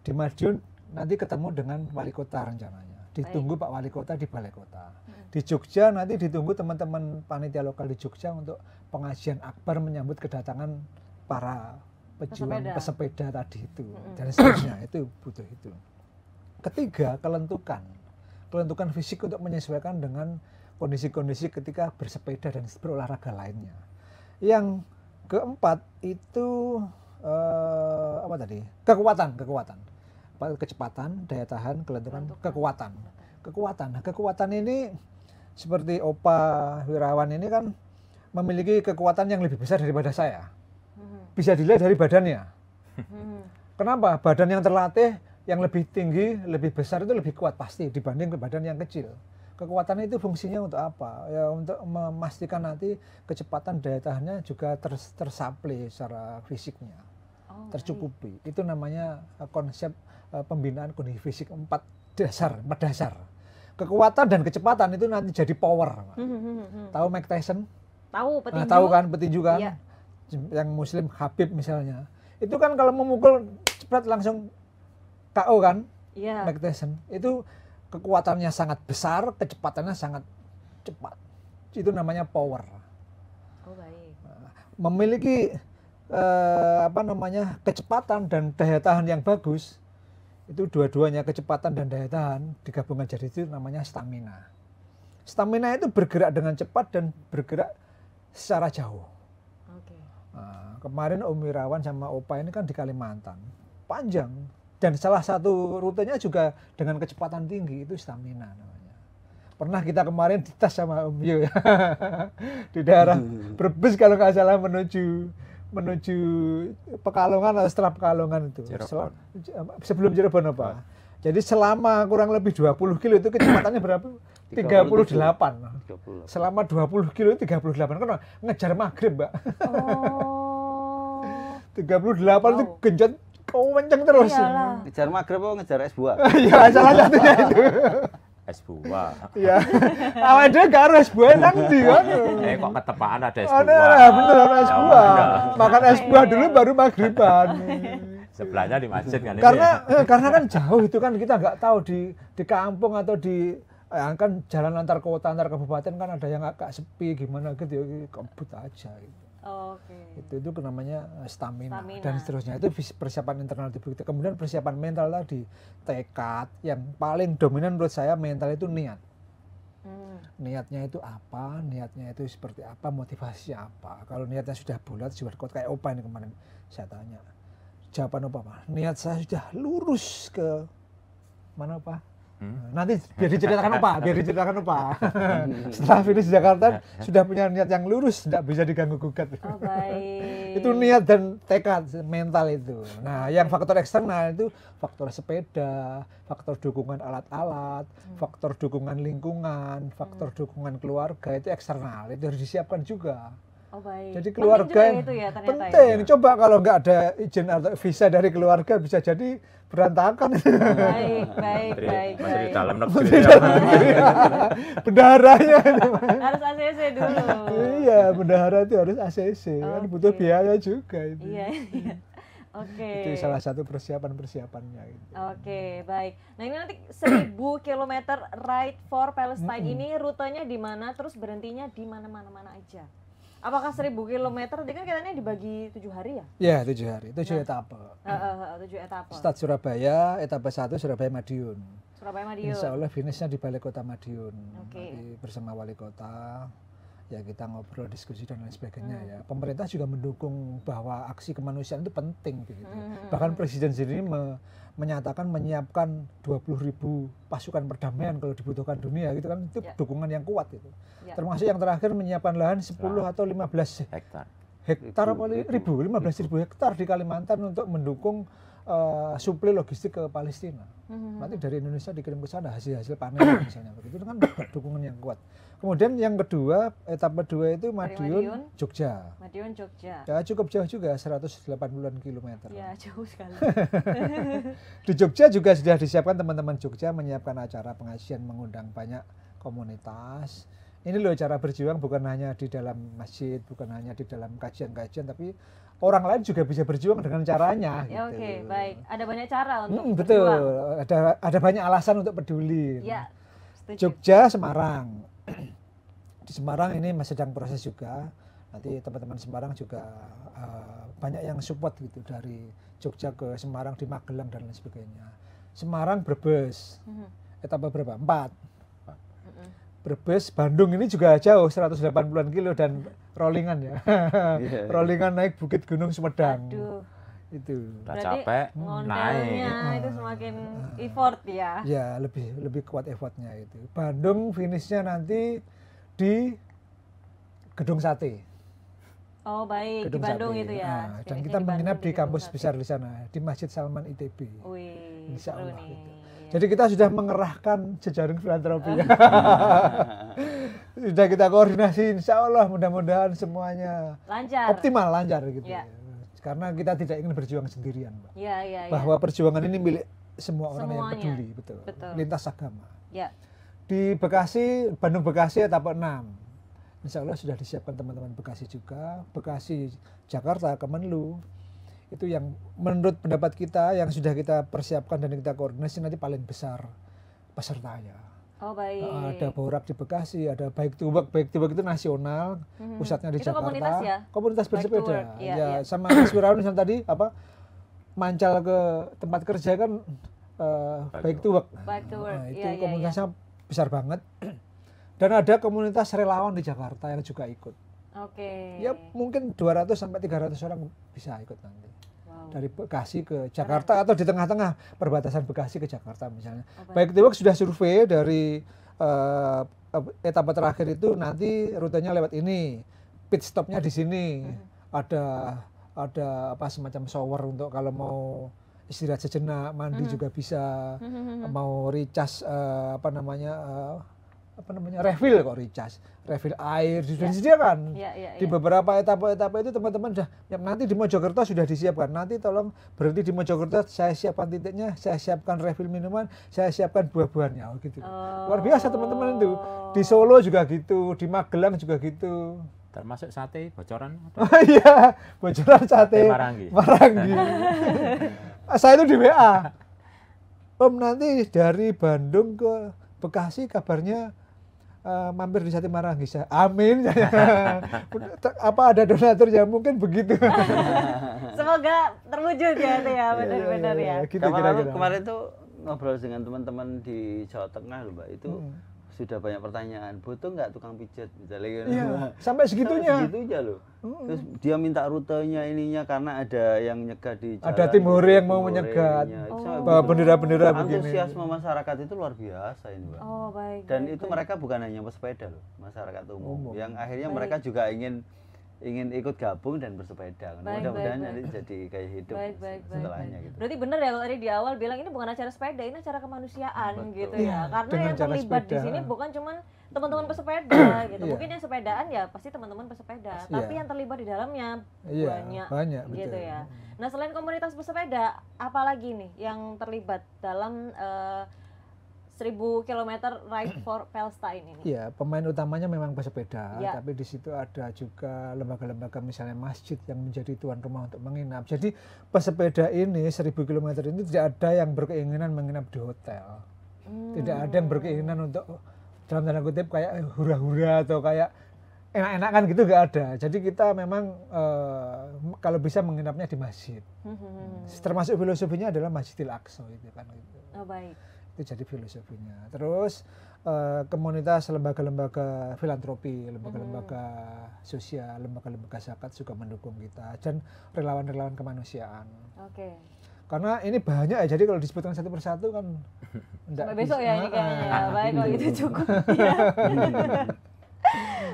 di Madiun nanti ketemu dengan wali kota rencananya. Ditunggu Pak Wali Kota di Balai Kota. Di Jogja nanti ditunggu teman-teman panitia lokal di Jogja untuk pengajian akbar menyambut kedatangan para pejuang pesepeda tadi itu. Dan seterusnya, itu butuh itu. Ketiga, kelentukan fisik untuk menyesuaikan dengan kondisi-kondisi ketika bersepeda dan berolahraga lainnya. Yang keempat itu apa tadi? Kekuatan. Kecepatan, daya tahan, kelentukan, kekuatan. Nah, kekuatan ini seperti Opa Wirawan ini kan memiliki kekuatan yang lebih besar daripada saya. Bisa dilihat dari badannya. Kenapa? Badan yang terlatih, yang lebih tinggi, lebih besar itu lebih kuat pasti dibanding badan yang kecil. Kekuatan itu fungsinya untuk apa? Ya untuk memastikan nanti kecepatan daya tahannya juga tersupply secara fisiknya. Tercukupi. Itu namanya konsep pembinaan kondisi fisik 4 dasar. Kekuatan dan kecepatan itu nanti jadi power. Tahu Mike Tyson? Tahu petinju. Tahu kan petinju kan? Iya. Yang Muslim Habib misalnya. Itu kan kalau memukul cepat langsung KO kan? Iya. Mike Tyson. Itu kekuatannya sangat besar, kecepatannya sangat cepat. itu namanya power. Oh, baik. Memiliki kecepatan dan daya tahan yang bagus, itu dua-duanya kecepatan dan daya tahan digabungkan jadi itu namanya stamina. Stamina itu bergerak dengan cepat dan bergerak secara jauh. Okay. Nah, kemarin Om Wirawan sama Opa ini kan di Kalimantan, panjang, dan salah satu rutenya juga dengan kecepatan tinggi, itu stamina namanya. Pernah kita kemarin dites sama Om Yo ya, di daerah Brebes kalau nggak salah menuju Pekalongan atau setelah Pekalongan itu. Sebelum Cirebon apa? Jadi selama kurang lebih 20 kilo itu kecepatannya berapa? 38. Selama 20 kilo 38 kan ngejar maghrib, Mbak. Oh. 38 itu genjot kenceng terus. Iyalah. Ngejar maghrib apa ngejar es buah? Iya, salah satunya itu. Es buah. Iya. Awalnya dia gak harus es buah nanti kan. Kok ketepaan ada es buah. Ada, bener ada es buah. Makan es buah dulu baru maghriban. Sebelahnya di masjid kan. Karena kan jauh itu kan kita nggak tahu di kampung atau di kan jalan antar kota antar kabupaten kan ada yang agak sepi gimana gitu, kebut aja gitu. Oke. Itu namanya stamina dan seterusnya. Itu persiapan internal tubuh kita. Kemudian persiapan mental tadi, tekad. Yang paling dominan menurut saya mental itu niat. Niatnya itu apa? Niatnya itu seperti apa? Motivasinya apa? Kalau niatnya sudah bulat, sudah kuat kayak Opa ini kemarin saya tanya. Jawaban Opa, niat saya sudah lurus ke mana, Pak? Nanti biar diceritakan Opa. Setelah finish Jakarta sudah punya niat yang lurus, tidak bisa diganggu gugat. Oh, baik. Itu niat dan tekad mental itu. Nah, yang faktor eksternal itu faktor sepeda, faktor dukungan alat-alat, faktor dukungan lingkungan, faktor dukungan keluarga, itu eksternal. Itu harus disiapkan juga. Oh, baik. Jadi keluarga itu ya, penting. Ya. Coba kalau nggak ada izin atau visa dari keluarga bisa jadi berantakan. Baik. Menteri Dalam Negeri. Bendaharanya harus ACC dulu. Iya, bendahara itu harus ACC. Kan butuh biaya juga itu. Iya. Oke. Itu salah satu persiapannya. Gitu. Oke, baik. Nah ini nanti 1000 km Ride for Palestine ini rutenya di mana, terus berhentinya di mana aja? Apakah 1000 km? Tadi kan katanya dibagi 7 hari ya? Iya, 7 hari. 7 etape. 7 etape. Start Surabaya, etape 1 Surabaya Madiun. Insya Allah finishnya di Balai Kota Madiun. Okay. Nanti bersama Wali Kota, ya kita ngobrol, diskusi dan lain sebagainya ya. Pemerintah juga mendukung bahwa aksi kemanusiaan itu penting gitu. Bahkan Presiden sendiri menyatakan menyiapkan 20.000 pasukan perdamaian kalau dibutuhkan dunia gitu kan, itu dukungan yang kuat itu. Termasuk yang terakhir menyiapkan lahan 10 atau 15 hektar 15.000 hektar di Kalimantan untuk mendukung suplai logistik ke Palestina. Nanti dari Indonesia dikirim ke sana hasil panen misalnya begitu, itu kan dukungan yang kuat. Kemudian yang kedua, etape kedua itu Madiun, Jogja. Ya cukup jauh juga, 180-an kilometer. Ya jauh sekali. Di Jogja juga sudah disiapkan teman-teman Jogja menyiapkan acara pengajian, mengundang banyak komunitas. Ini loh cara berjuang, bukan hanya di dalam masjid, bukan hanya di dalam kajian-kajian, tapi orang lain juga bisa berjuang dengan caranya. Ya, gitu. Oke, baik. Ada banyak cara untuk betul. berjuang. Ada banyak alasan untuk peduli. Ya, setuju. Jogja, Semarang. Di Semarang ini masih sedang proses juga. Nanti teman-teman Semarang juga banyak yang support gitu dari Jogja ke Semarang, di Magelang dan lain sebagainya. Semarang, Brebes. Etape berapa? 4. Brebes, Bandung ini juga jauh, 180-an kilo dan rollingan ya. Rollingan naik Bukit Gunung Sumedang. Aduh. Itu. Udah capek, naik. Itu semakin effort ya. Ya, lebih kuat effortnya itu. Bandung finishnya nanti di Gedung Sate. Oh baik, Gedung di Bandung Sate. itu ya. Dan kita menginap di kampus besar di sana, di Masjid Salman ITB. Wih, Insya Allah. Gitu. Jadi kita sudah mengerahkan jejaring filantropi. Sudah kita koordinasi, insya Allah mudah-mudahan semuanya lancar, optimal, lancar gitu. Ya. Karena kita tidak ingin berjuang sendirian, Mbak. Ya. Bahwa perjuangan ini milik semua orang yang peduli, betul. Lintas agama. Ya. Di Bekasi, Bandung Bekasi etape 6. Insya Allah sudah disiapkan teman-teman Bekasi juga. Bekasi, Jakarta, Kemenlu. Itu yang menurut pendapat kita yang sudah kita persiapkan dan kita koordinasi nanti paling besar pesertanya. Oh baik. Ada Borak di Bekasi, ada Bike to Work. Bike to Work itu nasional, pusatnya di itu Jakarta. Komunitas ya? Komunitas bersepeda. Ya. Sama Mas Wirawan misalnya tadi mancal ke tempat kerja kan Bike to Work. Bike to Work. Itu komunitasnya besar banget. Dan ada komunitas relawan di Jakarta yang juga ikut. Oke. Ya mungkin 200 sampai 300 orang bisa ikut nanti. Dari Bekasi ke Jakarta atau di tengah-tengah perbatasan Bekasi ke Jakarta misalnya. Bike to Work sudah survei dari etapa terakhir itu nanti rutenya lewat ini, pit stopnya di sini, ada semacam shower untuk kalau mau istirahat sejenak, mandi juga bisa, mau recharge refill refill air sudah disediakan. Di beberapa etapa itu teman-teman sudah nanti di Mojokerto sudah disiapkan. Nanti tolong berhenti di Mojokerto, saya siapkan titiknya, saya siapkan refill minuman, saya siapkan buah-buahannya gitu. Luar biasa teman-teman itu. Di Solo juga gitu, di Magelang juga gitu. Termasuk sate bocoran. Iya, bocoran sate Marangi. Saya itu di WA. Om nanti dari Bandung ke Bekasi kabarnya mampir di Sate Marangi. Amin. Ada donatur ya mungkin begitu. Semoga terwujud ya itu ya, benar-benar ya. Gitu, kemarin tuh ngobrol dengan teman-teman di Jawa Tengah loh Mbak, itu sudah banyak pertanyaan, butuh nggak tukang pijat misalnya gitu. Iya, sampai segitunya. Segitunya loh. Terus dia minta rutenya ininya karena ada yang nyegah di jalan. Ada tim hore yang mau menyegat. Bawa bendera-bendera begini. Antusiasme masyarakat itu luar biasa ini, Mbak. Oh, baik. Dan itu mereka bukan hanya pesepeda loh, masyarakat umum. Yang akhirnya mereka juga ingin ikut gabung dan bersepeda. Mudah-mudahan nanti jadi kayak hidup setelahnya gitu. Berarti benar ya kalau tadi di awal bilang ini bukan acara sepeda, ini acara kemanusiaan. Betul. Gitu ya. Karena yang terlibat di sini bukan cuma teman-teman pesepeda gitu. Mungkin yang sepedaan ya pasti teman-teman pesepeda, tapi yang terlibat di dalamnya banyak gitu ya. Nah, selain komunitas pesepeda, apa lagi nih yang terlibat dalam 1000 km Ride for Palestine ini? Iya, pemain utamanya memang pesepeda, tapi di situ ada juga lembaga-lembaga misalnya masjid yang menjadi tuan rumah untuk menginap. Jadi pesepeda ini 1000 km ini tidak ada yang berkeinginan menginap di hotel. Tidak ada yang berkeinginan untuk dalam tanda kutip kayak hura-hura atau kayak enak-enakan gitu, nggak ada. Jadi kita memang kalau bisa menginapnya di masjid. Termasuk filosofinya adalah Masjidil Aqsa itu kan gitu. Oh, baik. Itu jadi filosofinya. Terus komunitas lembaga-lembaga filantropi, lembaga-lembaga sosial, lembaga-lembaga zakat juga mendukung kita, dan relawan-relawan kemanusiaan. Oke. Karena ini banyak ya, jadi kalau disebutkan satu persatu kan sampai besok ya ini kayaknya. Baik, kalau gitu cukup.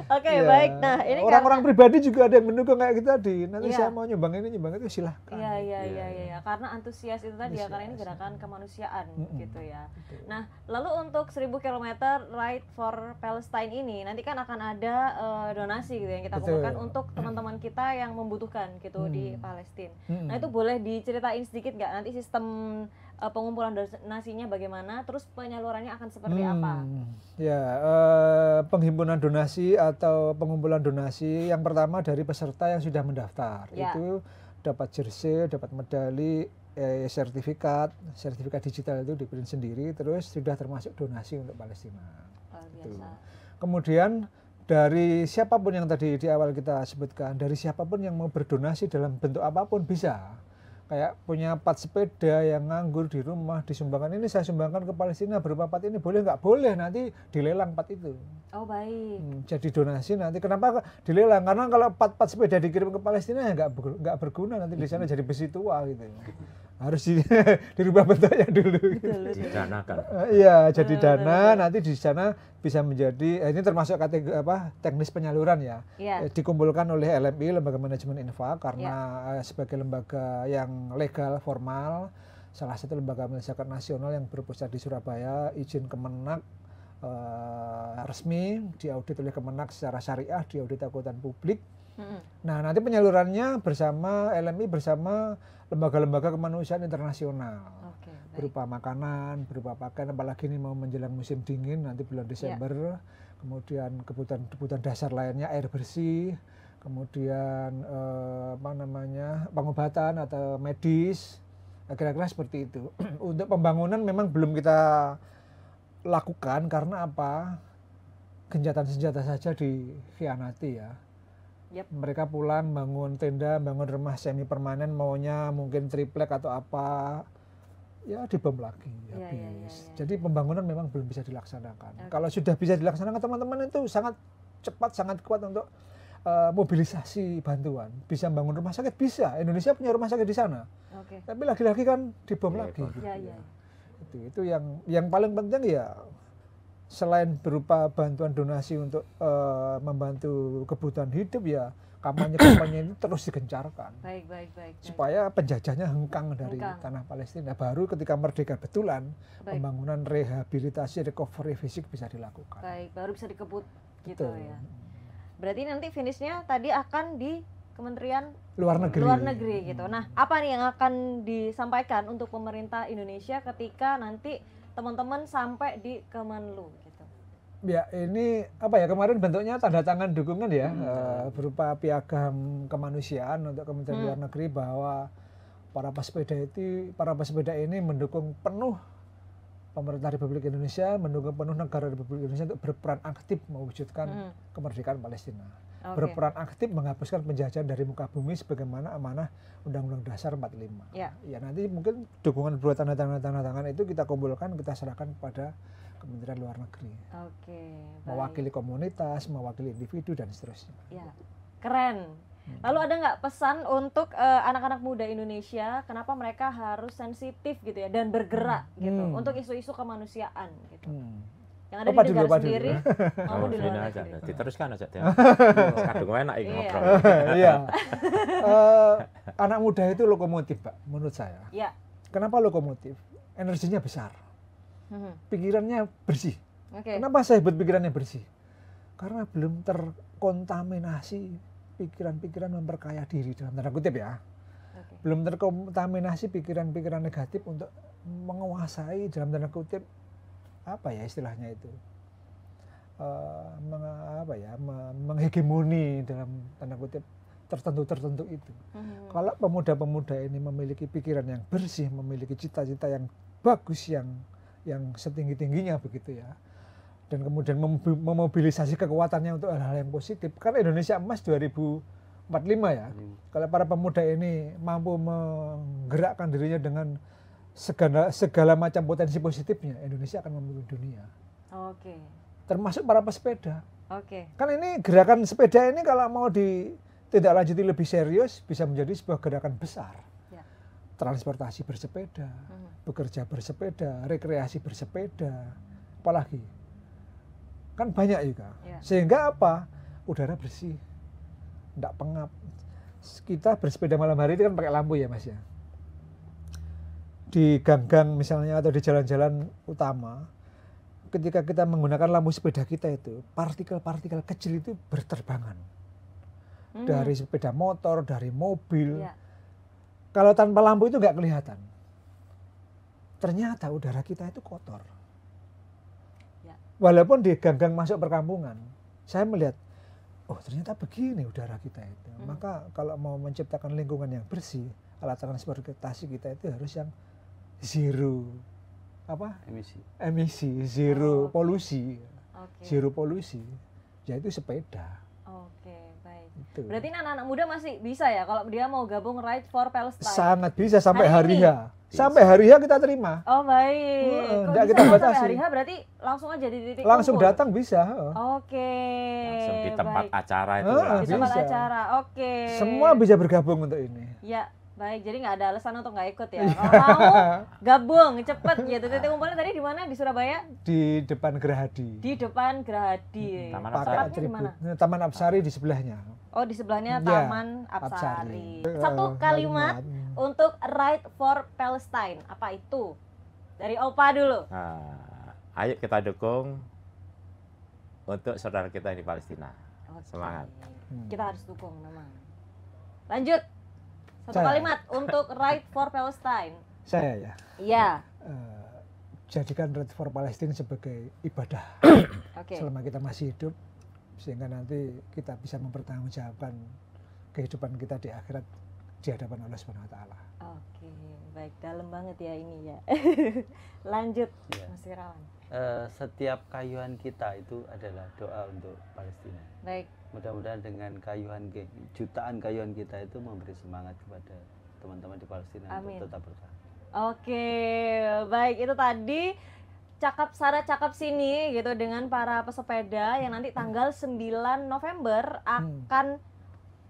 Oke, baik. Nah, ini orang-orang pribadi juga ada yang mendukung kayak gitu tadi. Nanti saya mau nyumbang ini, nyumbang itu silahkan. Iya. Karena antusias itu tadi ya, karena ini gerakan kemanusiaan gitu ya. Nah, lalu untuk 1000 km Ride for Palestine ini nanti kan akan ada donasi gitu yang kita kumpulkan untuk teman-teman kita yang membutuhkan gitu di Palestina. Nah, itu boleh diceritain sedikit nggak nanti sistem pengumpulan donasinya bagaimana, terus penyalurannya akan seperti apa? Ya, penghimpunan donasi atau pengumpulan donasi yang pertama dari peserta yang sudah mendaftar. Itu dapat jersey, dapat medali, sertifikat digital itu diprint sendiri, terus sudah termasuk donasi untuk Palestina. Biasa. Kemudian dari siapapun yang tadi di awal kita sebutkan, dari siapapun yang mau berdonasi dalam bentuk apapun bisa. Kayak punya part sepeda yang nganggur di rumah, disumbangkan, ini saya sumbangkan ke Palestina berupa part ini, boleh nggak? Boleh, nanti dilelang part itu. Oh, baik. Jadi donasi nanti, kenapa dilelang? Karena kalau part sepeda dikirim ke Palestina ya nggak berguna, nanti di sana jadi besi tua gitu. Harus dirubah bentuknya dulu. Didanakan. Iya, jadi dana, nanti di sana bisa menjadi, ini termasuk kategori teknis penyaluran ya. Dikumpulkan oleh LMI, Lembaga Manajemen Infak, karena sebagai lembaga yang legal, formal, salah satu lembaga zakat nasional yang berpusat di Surabaya, izin Kemenak, resmi, diaudit oleh Kemenak secara syariah, diaudit akuntan publik. Nah, nanti penyalurannya bersama LMI, bersama lembaga-lembaga kemanusiaan internasional. Berupa makanan, berupa pakaian, apalagi ini mau menjelang musim dingin nanti bulan Desember. Kemudian kebutuhan dasar lainnya, air bersih, kemudian pengobatan atau medis, kira-kira seperti itu. Untuk pembangunan memang belum kita lakukan karena apa? Gencatan senjata saja dikhianati ya. Yep. Mereka pulang bangun tenda, bangun rumah semi permanen, maunya mungkin triplek atau apa, ya dibom lagi habis. Jadi pembangunan memang belum bisa dilaksanakan. Kalau sudah bisa dilaksanakan, teman-teman itu sangat cepat, sangat kuat untuk mobilisasi bantuan. Bisa bangun rumah sakit, bisa. Indonesia punya rumah sakit di sana. Tapi lagi-lagi kan dibom lagi. Gitu. Itu yang paling penting ya, selain berupa bantuan donasi untuk membantu kebutuhan hidup, ya kampanye-kampanye ini terus digencarkan. Baik. Supaya penjajahnya hengkang dari tanah Palestina. Baru ketika merdeka betulan, pembangunan rehabilitasi, recovery fisik bisa dilakukan. Baik, baru bisa dikebut gitu ya. Berarti nanti finishnya tadi akan di Kementerian Luar Negeri gitu. Nah, apa nih yang akan disampaikan untuk pemerintah Indonesia ketika nanti teman-teman sampai di Kemenlu gitu? Ya, ini apa ya, kemarin bentuknya tanda tangan dukungan ya, berupa piagam kemanusiaan untuk Kementerian Luar Negeri bahwa para pesepeda ini mendukung penuh pemerintah Republik Indonesia, mendukung penuh negara Republik Indonesia untuk berperan aktif mewujudkan kemerdekaan Palestina. Berperan aktif menghapuskan penjajahan dari muka bumi sebagaimana amanah Undang-Undang Dasar 45. Ya nanti mungkin dukungan berupa tanda tangan itu kita kumpulkan, kita serahkan kepada Kementerian Luar Negeri. Mewakili komunitas, mewakili individu dan seterusnya. Ya, keren. Lalu ada nggak pesan untuk anak-anak muda Indonesia, kenapa mereka harus sensitif gitu ya dan bergerak gitu untuk isu-isu kemanusiaan gitu? Yang ada di negara sendiri maupun di luar negeri. Diteruskan aja ya. Kadung enak iki ngobrol. Iya. Anak muda itu lokomotif, Pak, menurut saya. Iya. Kenapa lokomotif? Energinya besar. Pikirannya bersih. Kenapa saya sebut pikirannya bersih? Karena belum terkontaminasi pikiran-pikiran memperkaya diri dalam tanda kutip ya. Belum terkontaminasi pikiran-pikiran negatif untuk menguasai dalam tanda kutip, apa ya istilahnya itu, menghegemoni dalam tanda kutip tertentu itu. Kalau pemuda-pemuda ini memiliki pikiran yang bersih, memiliki cita-cita yang bagus, yang setinggi-tingginya begitu ya, dan kemudian memobilisasi kekuatannya untuk hal-hal yang positif, karena Indonesia Emas 2045 ya. Kalau para pemuda ini mampu menggerakkan dirinya dengan segala macam potensi positifnya, Indonesia akan memimpin dunia. Termasuk para pesepeda. Kan ini gerakan sepeda ini kalau mau ditindaklanjuti lebih serius bisa menjadi sebuah gerakan besar. Transportasi bersepeda, bekerja bersepeda, rekreasi bersepeda, apalagi kan banyak juga. Sehingga apa? Udara bersih, tidak pengap. Kita bersepeda malam hari itu kan pakai lampu ya Mas ya. Di gang-gang misalnya atau di jalan-jalan utama, ketika kita menggunakan lampu sepeda kita itu, partikel-partikel kecil itu berterbangan. Dari sepeda motor, dari mobil. Kalau tanpa lampu itu nggak kelihatan. Ternyata udara kita itu kotor. Walaupun di gang-gang masuk perkampungan, saya melihat, oh ternyata begini udara kita itu. Maka kalau mau menciptakan lingkungan yang bersih, alat transportasi kita itu harus yang zero emisi, zero polusi, zero polusi, yaitu sepeda. Itu. Berarti anak-anak muda masih bisa ya kalau dia mau gabung Ride for Palestine? Sangat bisa sampai hari H. Sampai hari H kita terima. Oh baik. Enggak kita batasi. Sampai hari H berarti langsung aja di titik langsung kumpul. Datang bisa. Langsung di tempat acara itu. Di tempat acara, Semua bisa bergabung untuk ini. Ya. Baik, jadi nggak ada alasan untuk nggak ikut ya. Kalau mau gabung cepet gitu. Titik kumpulnya tadi di mana? Di Surabaya? Di depan Gerahadi. Di depan Gerahadi. Tempatnya di mana? Taman Apsari di sebelahnya. Oh, di sebelahnya Taman Apsari. Satu kalimat untuk Ride for Palestine. Apa itu? Dari Opa dulu. Ayo kita dukung untuk saudara kita di Palestina. Semangat. Kita harus dukung memang. Lanjut. Satu kalimat untuk Ride for Palestine. Saya ya? Iya. Jadikan Ride for Palestine sebagai ibadah selama kita masih hidup, sehingga nanti kita bisa mempertanggungjawabkan kehidupan kita di akhirat di hadapan Allah Subhanahu wa taala. Baik, dalam banget ya ini ya. Lanjut Mas Irawan. setiap kayuhan kita itu adalah doa untuk Palestina. Baik. Mudah-mudahan dengan jutaan kayuhan kita itu memberi semangat kepada teman-teman di Palestina. Amin. Untuk tetap bertahan. Oke, baik, itu tadi cakap sana cakap sini gitu dengan para pesepeda yang nanti tanggal 9 November akan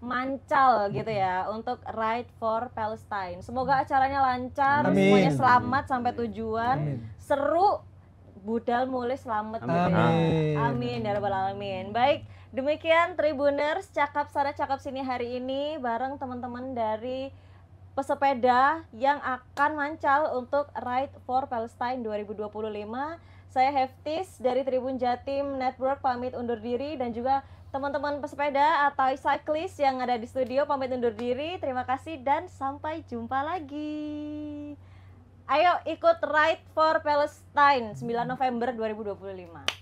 mancal gitu ya untuk Ride for Palestine. Semoga acaranya lancar, semuanya selamat sampai tujuan. Seru, budal mulai selamat. Amin ya rabbal alamin. Baik, demikian Tribuners cakap sana cakap sini hari ini bareng teman-teman dari pesepeda yang akan mancal untuk Ride for Palestine 2025. Saya Heftis dari Tribun Jatim Network pamit undur diri, dan juga teman-teman pesepeda atau cyclist yang ada di studio pamit undur diri. Terima kasih dan sampai jumpa lagi. Ayo ikut Ride for Palestine 9 November 2025.